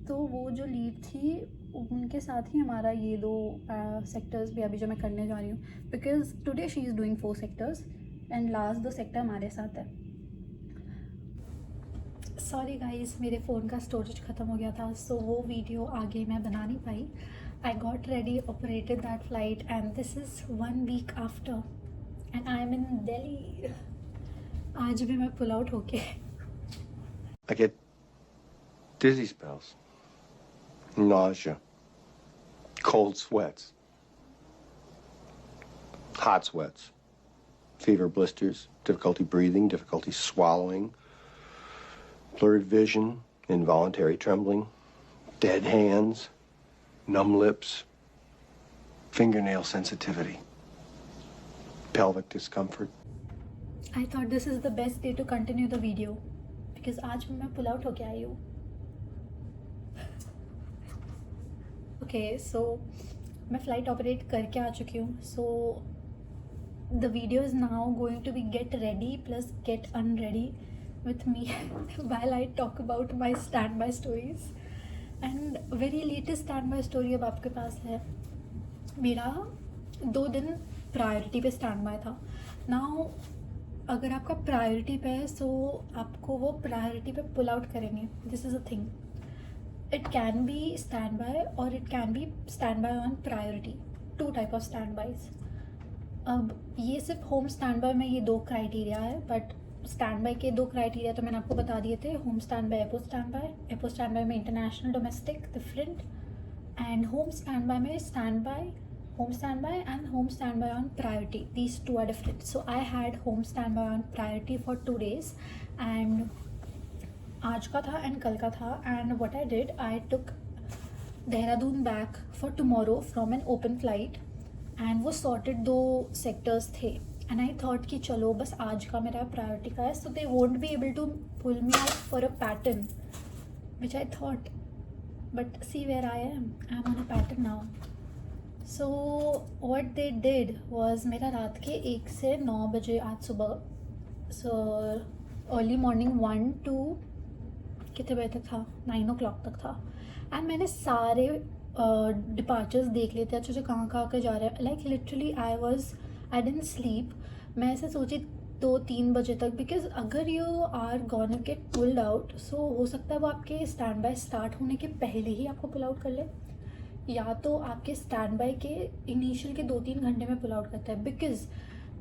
तो वो जो लीड थी उनके साथ ही हमारा ये 2 सेक्टर्स भी अभी जो मैं करने जा रही हूँ, because today she is doing 4 sectors and last 2 sector हमारे साथ है. सॉरी गाइस, मेरे फ़ोन का स्टोरेज ख़त्म हो गया था, सो वो वीडियो आगे मैं बना नहीं पाई. I got ready, operated that flight, and this is 1 week after and I am in Delhi. आज भी मैं पुल आउट होके I get dizzy spells, nausea, cold sweats, hot sweats, fever blisters, difficulty breathing, difficulty swallowing, blurred vision, involuntary trembling, dead hands, numb lips, fingernail sensitivity, pelvic discomfort. I thought this is the best day to continue the video because आज मैं पुल आउट होके आई हूँ. ओके, सो मैं फ़्लाइट ऑपरेट करके आ चुकी हूँ. So the video is now going to be get ready plus get unready with me while I talk about my standby stories. And very latest standby story अब आपके पास है. मेरा 2 दिन प्रायोरिटी पे standby था. Now अगर आपका प्रायोरिटी पे है सो आपको वो प्रायोरिटी पे पुल आउट करेंगे. This is a thing. It can be standby और it can be standby on priority. 2 type of standbys. अब ये सिर्फ होम standby में ये 2 क्राइटेरिया है, बट स्टैंड बाय के 2 क्राइटेरिया तो मैंने आपको बता दिए थे. होम स्टैंड बाय, एपो स्टैंड बाय. एपो स्टैंड बाय में international, domestic different, and home stand bye में stand by, home stand by and home stand by on priority. These 2 are different. So I had home stand by on priority for 2 days and आज का था एंड कल का था. And what I did, I took Dehradun back for tomorrow from an open flight and वो सॉर्टेड 2 सेक्टर्स थे. एंड आई थॉट कि चलो बस आज का मेरा प्रायोरिटी का है, so they won't be able to pull me out for a pattern which I thought. But see where I am on a pattern now. So what they did was, मेरा रात के 1 से 9 बजे आज सुबह, सो अर्ली मॉर्निंग 1 to कितने बजे तक था, 9 o'clock तक था. एंड मैंने सारे डिपार्चर्स देख लेते अच्छे से कहाँ कहाँ के जा रहे हैं. Like literally I didn't sleep. मैं ऐसे सोची 2-3 बजे तक, बिकॉज अगर you are gonna get pulled out so हो सकता है वो आपके स्टैंड बाय स्टार्ट होने के पहले ही आपको पुल आउट कर ले, या तो आपके स्टैंड बाय के इनिशियल के 2-3 घंटे में पुल आउट करता है. बिकॉज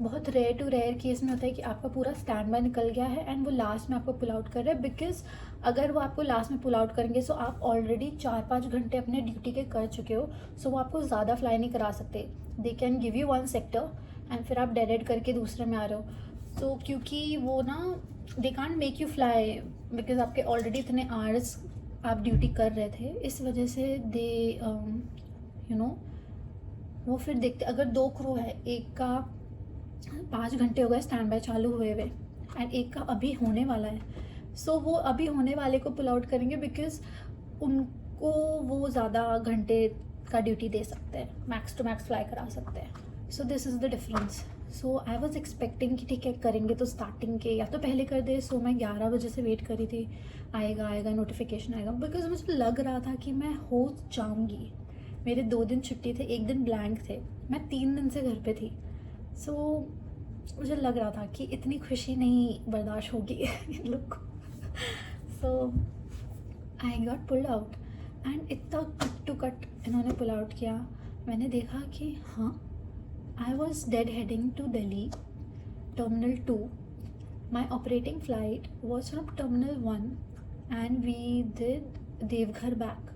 बहुत रेयर टू रेयर केस में होता है कि आपका पूरा स्टैंड बाय निकल गया है एंड वो लास्ट में आपको पुल आउट कर रहे हैं. बिकॉज अगर वो आपको लास्ट में पुल आउट करेंगे सो आप ऑलरेडी 4-5 घंटे अपने ड्यूटी के कर चुके हो, सो वो आपको ज़्यादा फ्लाई नहीं करा सकते. दे can give you 1 sector and फिर आप डेड करके दूसरे में आ रहे हो. तो क्योंकि वो ना they can't make you fly because आपके ऑलरेडी इतने आवर्स आप ड्यूटी कर रहे थे, इस वजह से दे यू नो वो फिर देखते. अगर 2 क्रू है, एक का 5 घंटे हो गए स्टैंड बाय चालू हुए हुए एंड एक का अभी होने वाला है, सो वो अभी होने वाले को पुल आउट करेंगे बिकॉज उनको वो ज़्यादा घंटे का ड्यूटी दे सकते हैं, मैक्स टू मैक्स फ्लाई करा सकते हैं. So this is the difference. So I was expecting कि ठीक है करेंगे तो स्टार्टिंग के या तो पहले कर दे. सो मैं 11 बजे से वेट करी थी, आएगा नोटिफिकेशन आएगा, बिकॉज मुझे लग रहा था कि मैं हो जाऊँगी. मेरे 2 दिन छुट्टी थे, 1 दिन ब्लैंक थे, मैं 3 दिन से घर पे थी. सो मुझे लग रहा था कि इतनी खुशी नहीं बर्दाश्त होगी इन लोग को. So I got pulled out and इतना कट टू कट इन्होंने पुल आउट किया. मैंने देखा कि हाँ, I was dead heading to Delhi, Terminal 2. My operating flight was from Terminal 1 and we did Deoghar back,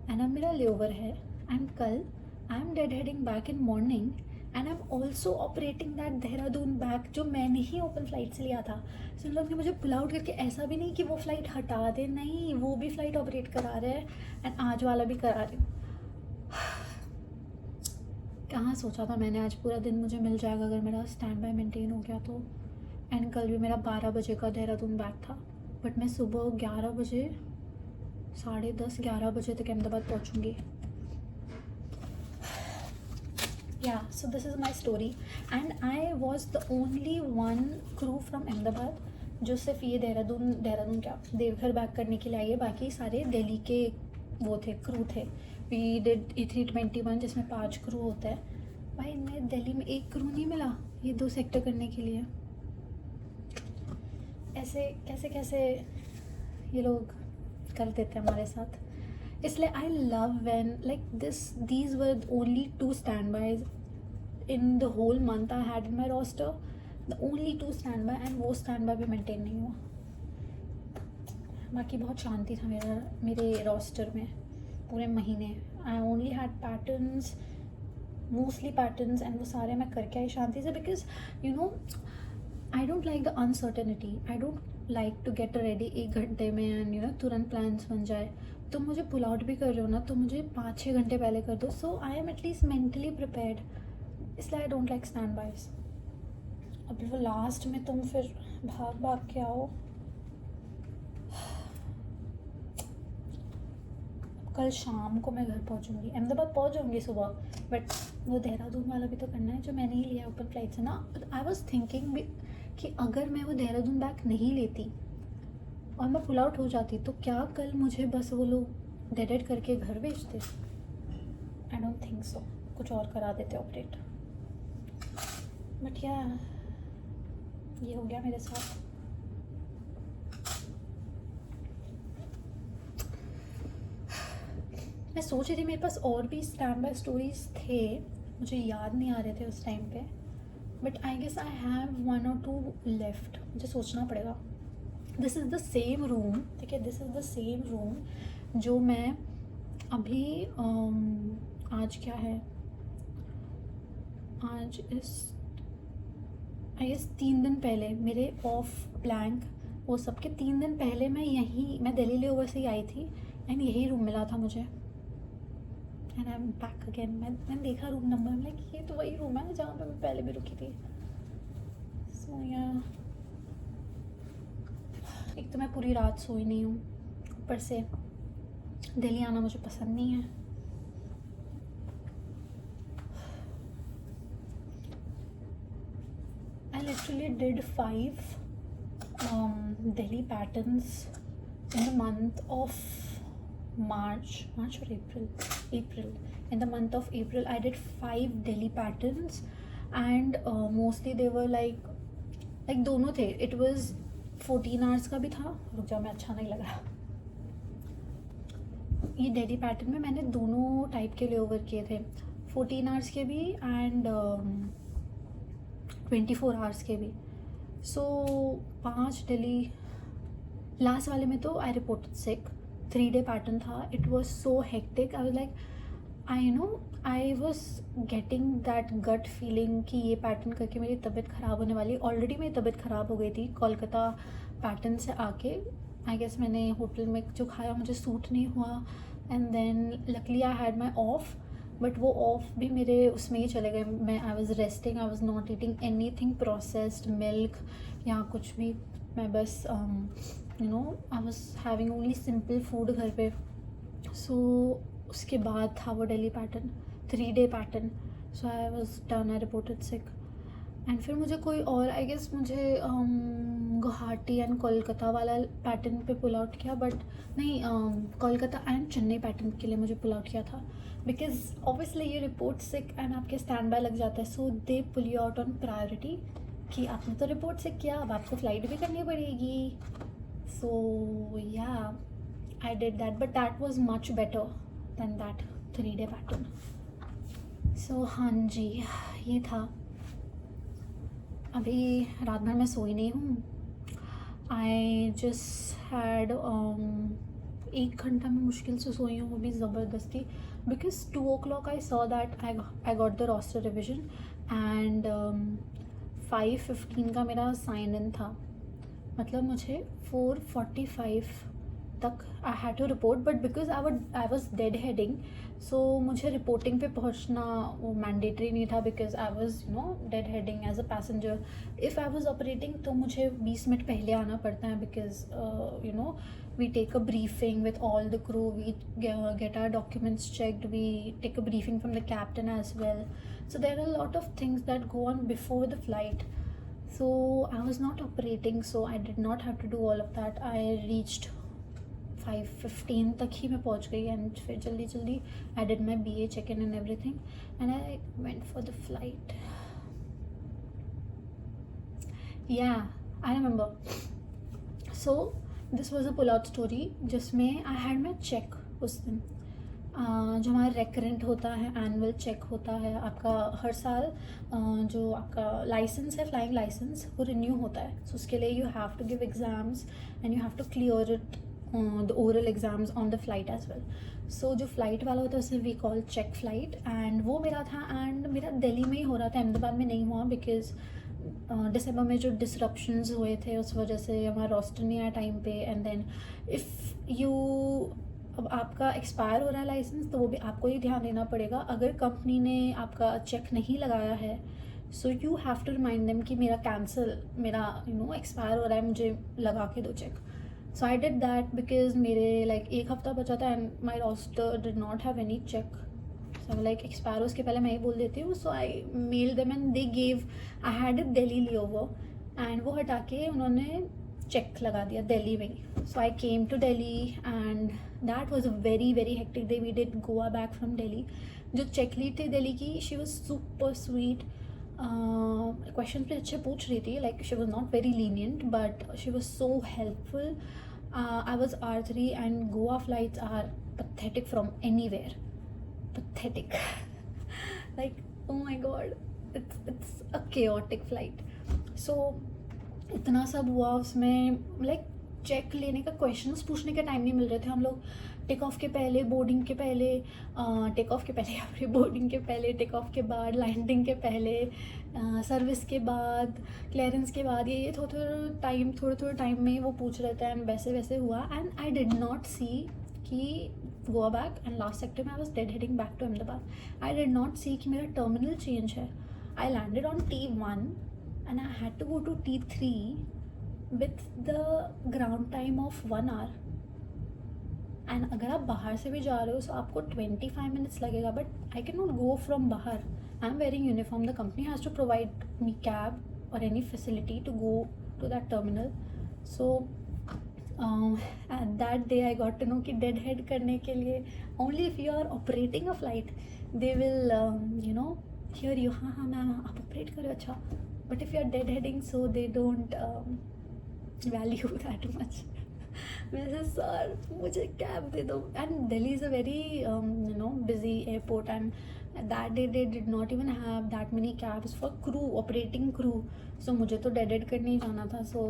and अब मेरा लेओवर है, एंड कल I am dead heading back in morning, and I am also operating that Dehradun back जो मैंने ही ओपन फ्लाइट से लिया था. सो इन लोग ने मुझे पुल आउट करके, ऐसा भी नहीं कि वो फ़्लाइट हटा दे, नहीं, वो भी फ़्लाइट ऑपरेट करा रहे हैं एंड आज वाला भी करा रही हूँ. कहाँ सोचा था मैंने आज पूरा दिन मुझे मिल जाएगा अगर मेरा स्टैंड बाय मेंटेन हो गया तो. एंड कल भी मेरा 12 बजे का देहरादून बैक था, बट मैं सुबह 11 बजे, 10:30-11 बजे तक Ahmedabad पहुँचूँगी. Yeah, so this is my story, and I was the only one crew from Ahmedabad जो सिर्फ ये देहरादून क्या देवघर बैक करने के लिए आई है. बाकी सारे दिल्ली के वो थे, क्रू थे. वी डिड A321 जिसमें 5 क्रू होता है. भाई इनमें दिल्ली में एक क्रू नहीं मिला ये 2 सेक्टर करने के लिए. ऐसे कैसे ये लोग कर देते हैं हमारे साथ. इसलिए I love when like these were only 2 stand bys in the whole month I had in my roster. The only 2 stand by, and वो स्टैंड बाय भी मेंटेन नहीं हुआ. बाकी बहुत शांति था मेरे रोस्टर में पूरे महीने. I only had patterns, mostly patterns, and वो सारे मैं करके आई शांति से. Because you know I don't like the uncertainty. I don't like to get ready 1 घंटे में एंड तुरंत प्लान्स बन जाए. तो मुझे पुल आउट भी कर रहे हो ना तो मुझे 5-6 घंटे पहले कर दो, so I am at least mentally prepared. इसलिए I don't like standbys. अभी वो लास्ट में तुम फिर भाग के आओ. कल शाम को मैं घर पहुंचूंगी, अहमदाबाद पहुंच जाऊंगी सुबह, बट वो देहरादून वाला भी तो करना है जो मैंने ही लिया ओपन फ्लाइट से ना. आई वॉज थिंकिंग कि अगर मैं वो देहरादून बैक नहीं लेती और मैं पुल आउट हो जाती तो क्या कल मुझे बस वो लोग डेडेड करके घर भेजते. आई डोंट थिंक सो. कुछ और करा देते ऑपरेट. बट या ये हो गया मेरे साथ. मैं सोच रही थी मेरे पास और भी स्टैंड बाय स्टोरीज थे, मुझे याद नहीं आ रहे थे उस टाइम पे, but I guess I have 1 or 2 left. मुझे सोचना पड़ेगा. This is the same room, ठीक है, this is the same room जो मैं अभी आज क्या है, आज इस आई गेस 3 दिन पहले मेरे ऑफ ब्लैंक वो सब के 3 दिन पहले मैं दिल्ली लेओवर से ही आई थी एंड यही रूम मिला था मुझे. And I am back again. मैंने देखा रूम नंबर में, लाइक ये तो वही रूम है जहाँ पे मैं पहले भी रुकी थी. सो या एक तो मैं पूरी रात सोई नहीं हूँ, ऊपर से दिल्ली आना मुझे पसंद नहीं है. I literally did 5 Delhi patterns in the month of March or April. In the month of April, I did 5 Delhi patterns, and mostly they were like दोनों थे. It was 14 hours का भी था. रुक जाओ, मैं अच्छा नहीं लग रहा. ये डेली पैटर्न में मैंने दोनों टाइप के लेओवर किए थे, 14 hours के भी एंड 24 hours के भी. सो 5 डेली. लास्ट वाले में तो I reported sick. 3 day pattern था. It was so hectic. I was like I was getting that gut feeling कि ये पैटर्न करके मेरी तबीयत ख़राब होने वाली. ऑलरेडी मेरी तबीयत ख़राब हो गई थी कोलकाता पैटर्न से आके. आई गेस मैंने होटल में जो खाया मुझे सूट नहीं हुआ, and then luckily I had my off, but वो ऑफ भी मेरे उसमें ही चले गए. मैं I was resting, I was not eating anything processed milk या कुछ भी. मैं बस I was having only simple food घर पे. सो उसके बाद था वो daily pattern, 3 day pattern. So I was done. I reported sick. And फिर मुझे कोई और आई गेस मुझे गुवाहाटी एंड कोलकाता वाला पैटर्न पे पुल आउट किया, बट नहीं, कोलकाता एंड चेन्नई पैटर्न के लिए मुझे पुल आउट किया था. बिकॉज ऑब्वियसली ये रिपोर्ट सिक एंड आपके स्टैंड बाय लग जाता है, so they pull you out on priority कि आपने तो रिपोर्ट सिक किया, अब आपको फ्लाइट भी करनी पड़ेगी. So yeah I did that, but that was much better than that 3 day pattern. So हाँ जी, ये था. अभी रात भर मैं सोई नहीं हूँ. आई जस्ट हैड 1 घंटा में मुश्किल से सोई हूँ, वो भी ज़बरदस्ती, because 2 o'clock I saw that I got the roster revision एंड 5:15 का मेरा साइन इन था, मतलब मुझे 4:45 तक I had to report, but because I was deadheading, so मुझे रिपोर्टिंग पे पहुंचना वो मैंडेटरी नहीं था, because I was deadheading as a passenger. If I was operating तो मुझे 20 मिनट पहले आना पड़ता है, because we take a briefing with all the crew, we get our documents checked, we take a briefing from the captain as well. So there are a lot of things that go on before the flight. So I was not operating, so I did not have to do all of that. I reached 5:15 तक ही मैं पहुंच गई, and फिर जल्दी जल्दी I did my BA check-in and everything, and I went for the flight. Yeah, I remember. So this was a pull out story जिसमें आई हैड माई चेक उस दिन. जो हमारा रेकरेंट होता है, एनुअल चेक होता है आपका हर साल, जो आपका लाइसेंस है, फ्लाइंग लाइसेंस, वो रिन्यू होता है. सो उसके लिए you have to give exams and you have to clear it, the oral exams on the flight as well. So जो फ्लाइट वाला होता है उसे we call check flight, and वो मेरा था, एंड मेरा दिल्ली में ही हो रहा था, अहमदाबाद में नहीं हुआ, बिकॉज दिसंबर में जो डिसरप्शंस हुए थे उस वजह से हमारा रोस्टर नहीं आया टाइम पे. एंड देन इफ़ यू, अब आपका एक्सपायर हो रहा है लाइसेंस, तो वो भी आपको ही ध्यान देना पड़ेगा. अगर कंपनी ने आपका चेक नहीं लगाया है, so you have to remind them कि मेरा कैंसिल, मेरा एक्सपायर हो रहा है, मुझे लगा के दो check. So I did that because मेरे लाइक 1 हफ्ता बचा था, and my roster did not have any check. So like expire उसके पहले मैं ही बोल देती हूँ. So I mail them and they gave, I had a Delhi layover, and वो हटा के उन्होंने चेक लगा दिया दिल्ली में ही. So I came to Delhi and that was a very very hectic day. We did Goa back from Delhi. जो चेक लीड थी दिल्ली की, she was super sweet. Question भी अच्छे पूछ रही थी, like she was not very lenient, but she was so helpful. I was R3 and Goa flights are pathetic from anywhere. Pathetic. Like, oh my god, it's a chaotic flight. So इतना सब हुआ उसमें, लाइक चेक लेने का, क्वेश्चंस पूछने का टाइम नहीं मिल रहे थे. हम लोग टेक ऑफ के पहले, बोर्डिंग के पहले, टेक ऑफ के पहले अपने बोर्डिंग के पहले, टेक ऑफ के बाद, लैंडिंग के पहले, सर्विस के बाद, क्लियरेंस के बाद, ये थोड़ा थोड़ा टाइम में वो पूछ रहे थे. एंड वैसे वैसे हुआ, and I did not see कि Goa back and last sector में I was dead heading back to Ahmedabad. I did not see कि मेरा टर्मिनल चेंज है. I landed on T1 and I had to go to T3 with the ground time of 1 hour. And अगर आप बाहर से भी जा रहे हो तो आपको 25 minutes लगेगा, but I cannot go from बाहर. I'm wearing uniform. The company has to provide me cab or any facility to go to that terminal. So at that day I got to know कि dead head करने के लिए only if you are operating a flight they will hear you, हाँ मैम आप ऑपरेट करो, अच्छा. But if you are dead heading, so they don't value that much. वैसे सर मुझे कैब दे दो. And Delhi is a very busy airport, and that day they did not even have that many cabs for crew, operating crew. So मुझे तो dead head करने ही जाना था. So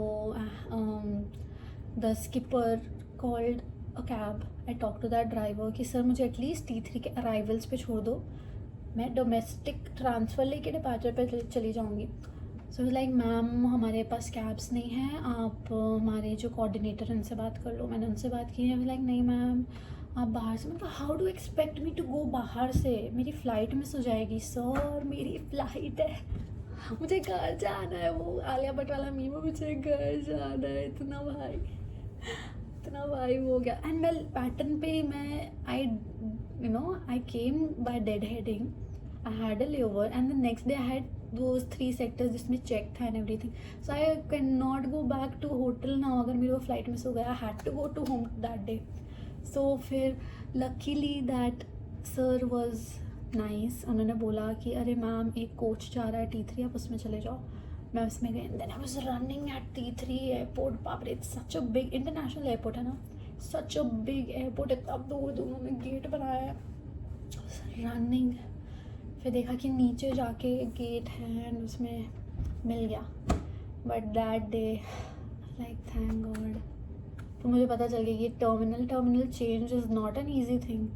the skipper called a cab. I talked to that driver कि सर मुझे एटलीस्ट T3 के अराइवल्स पे छोड़ दो, मैं डोमेस्टिक ट्रांसफ़र लेके डिपार्चर पे चली जाऊँगी. सो लाइक मैम हमारे पास कैब्स नहीं हैं, आप हमारे जो कोऑर्डिनेटर उनसे बात कर लो. मैंने उनसे बात की है. लाइक नहीं मैम आप बाहर से. मतलब how do expect me to go बाहर से, मेरी फ़्लाइट मिस हो जाएगी. सर मेरी फ़्लाइट है, मुझे घर जाना है. वो आलिया भट्ट वाला मीम, मुझे घर जाना है. इतना भाई हो गया. एंड वेल पैटर्न पे मैं I came by deadheading. I had a layover and the next day I had those 3 sectors जिसमें चेक था and everything. So I can not go back to hotel now. अगर मेरी वो फ्लाइट मिस हो गया, I had to go to home that day. So फिर luckily that sir was nice. उन्होंने बोला कि अरे मैम एक कोच जा रहा है T3, आप उसमें चले जाओ. मैं उसमें गई. Then I was running at T3 airport. बाप रे, it's such a big international airport है ना, सच अ बिग एयरपोर्ट. इतना दूर उन्होंने गेट बनाया है. रनिंग, फिर देखा कि नीचे जाके गेट है एंड उसमें मिल गया. But that day like thank God. तो मुझे पता चल गया कि terminal change is not an easy thing.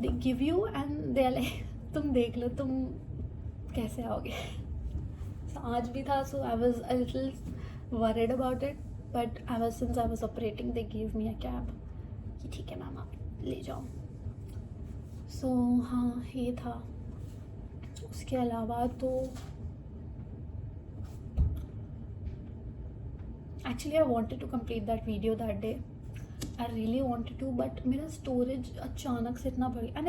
They give you and they like तुम देख लो तुम कैसे आओगे। So, आज भी था, so I was a little worried about it, but since I was operating they gave me a cab कि ठीक है मैम आप ले जाओ। So हाँ ये था। उसके अलावा तो actually I wanted to complete that video that day. I really wanted to, but मेरा storage अचानक से इतना बढ़ गया, and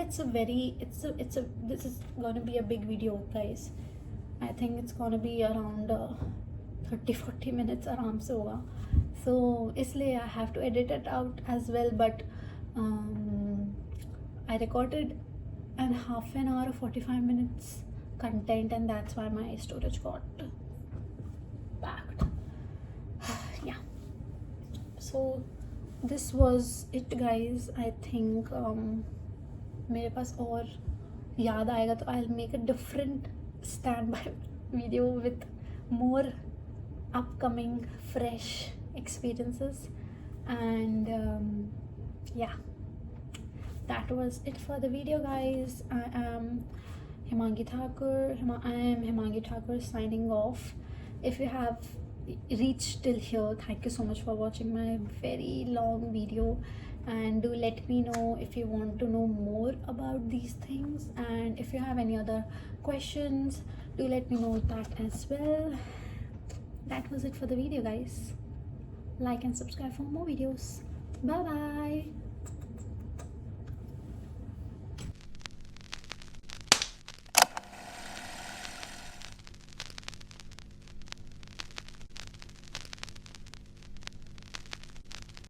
this is gonna be a big video guys. I think it's gonna be around 30-40 minutes आराम से होगा। So इसलिए I have to edit it out as well, but I recorded an half an hour 45 minutes content, and that's why my storage got packed. Yeah, so this was it guys. I think मेरे पास और याद आएगा तो I'll make a different standby video with more upcoming fresh experiences, and yeah, that was it for the video guys. I am Himangi Thakur signing off. If you have reached till here, thank you so much for watching my very long video, and do let me know if you want to know more about these things, and if you have any other questions, do let me know that as well. That was it for the video guys. Like and subscribe for more videos. Bye bye.